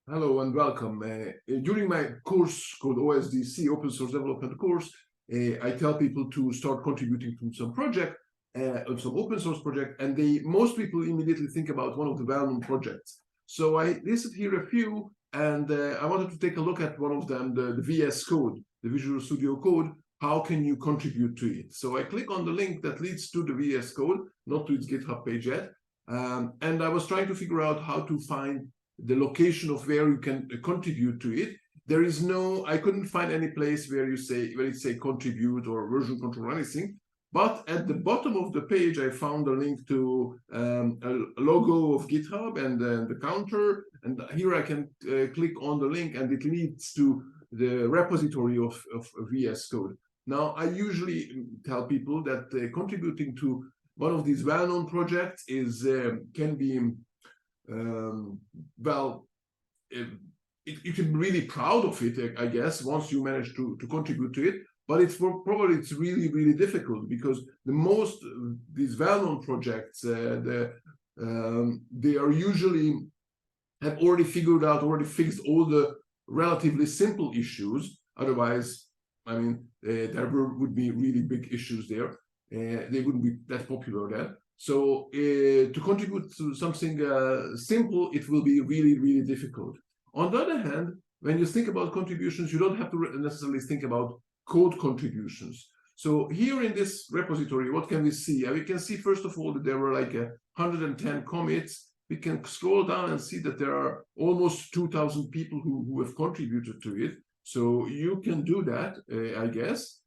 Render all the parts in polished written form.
Hello and welcome. During my course called OSDC, Open Source Development course, I tell people to start contributing to some project, some open source project, and most people immediately think about one of the well-known projects. So I listed here a few, and I wanted to take a look at one of them, the VS Code, the Visual Studio Code. How can you contribute to it? So I click on the link that leads to the VS Code, not to its GitHub page yet, and I was trying to figure out how to find the location of where you can contribute to it. There is I couldn't find any place where it say contribute or version control or anything. But at the bottom of the page, I found a link to a logo of GitHub and the counter. And here I can click on the link and it leads to the repository of VS Code. Now, I usually tell people that contributing to one of these well-known projects can be well, you can be really proud of it, I guess, once you manage to contribute to it. But it's really, really difficult because these well-known projects, they are usually have already fixed all the relatively simple issues. Otherwise, I mean, there would be really big issues there. They wouldn't be that popular then. So to contribute to something simple, it will be really, really difficult. On the other hand, when you think about contributions, you don't have to necessarily think about code contributions. So here in this repository, what can we see? We can see, first of all, that there were like 110 commits. We can scroll down and see that there are almost 2,000 people who have contributed to it. So you can do that, I guess.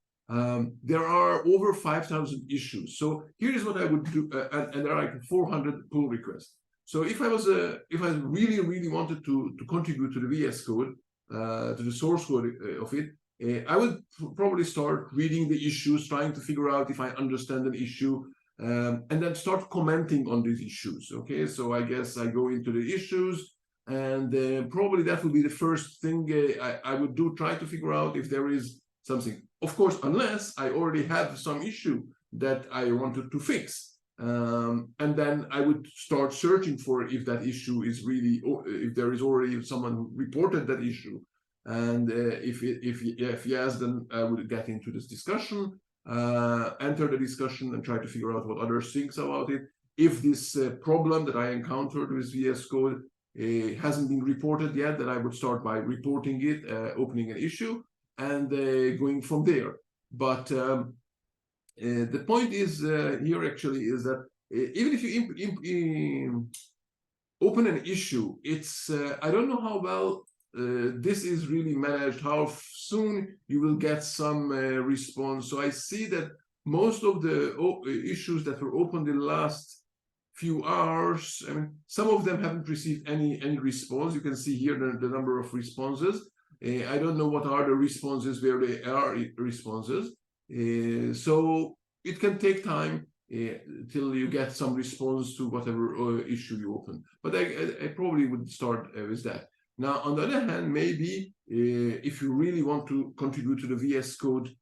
There are over 5,000 issues. So here is what I would do, and there are like 400 pull requests. So if I really, really wanted to contribute to the VS Code, to the source code of it, I would probably start reading the issues, trying to figure out if I understand an issue, and then start commenting on these issues. Okay, so I guess I go into the issues, and probably that would be the first thing I would do, try to figure out if there is something. Of course, unless I already have some issue that I wanted to fix. And then I would start searching for if that issue is really, if there is already someone who reported that issue. And if yes, then I would get into this discussion, enter the discussion and try to figure out what others think about it. If this problem that I encountered with VS Code hasn't been reported yet, then I would start by reporting it, opening an issue, and going from there. But the point is here actually is that even if you open an issue, it's I don't know how well this is really managed, how soon you will get some response. So I see that most of the issues that were opened in the last few hours, I mean, some of them haven't received any response. You can see here the number of responses. I don't know what are the responses, where they are responses. So it can take time till you get some response to whatever issue you open. But I probably would start with that. Now, on the other hand, maybe if you really want to contribute to the VS Code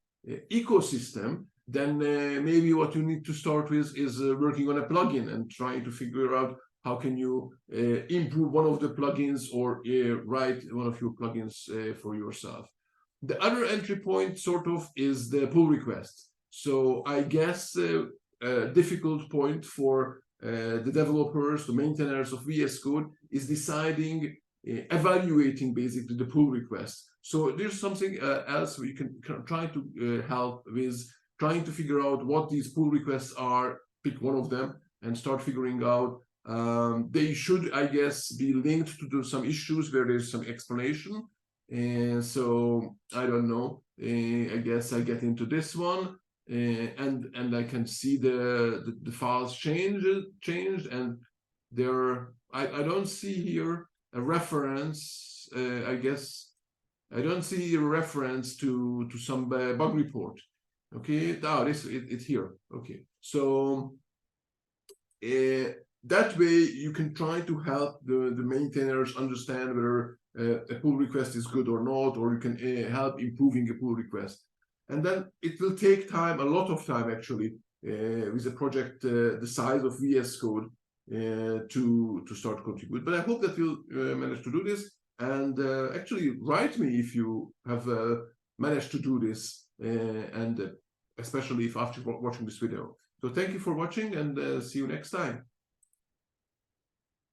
ecosystem, then maybe what you need to start with is working on a plugin and trying to figure out how can you improve one of the plugins or write one of your plugins for yourself. The other entry point sort of is the pull request. So I guess a difficult point for the developers, the maintainers of VS Code is deciding, evaluating basically the pull request. So there's something else we can try to help with, trying to figure out what these pull requests are, pick one of them and start figuring out. They should, I guess, be linked to some issues where there's some explanation. And so I don't know. I guess I get into this one, and I can see the files changed, and there I don't see here a reference. I guess I don't see a reference to some bug report. Okay, it's here. Okay, so that way you can try to help the maintainers understand whether a pull request is good or not, or you can help improving a pull request. And then it will take time, a lot of time actually, with a project the size of VS Code to start contribute. But I hope that you'll manage to do this. and actually write me if you have managed to do this, and especially if after watching this video. So thank you for watching, and see you next time.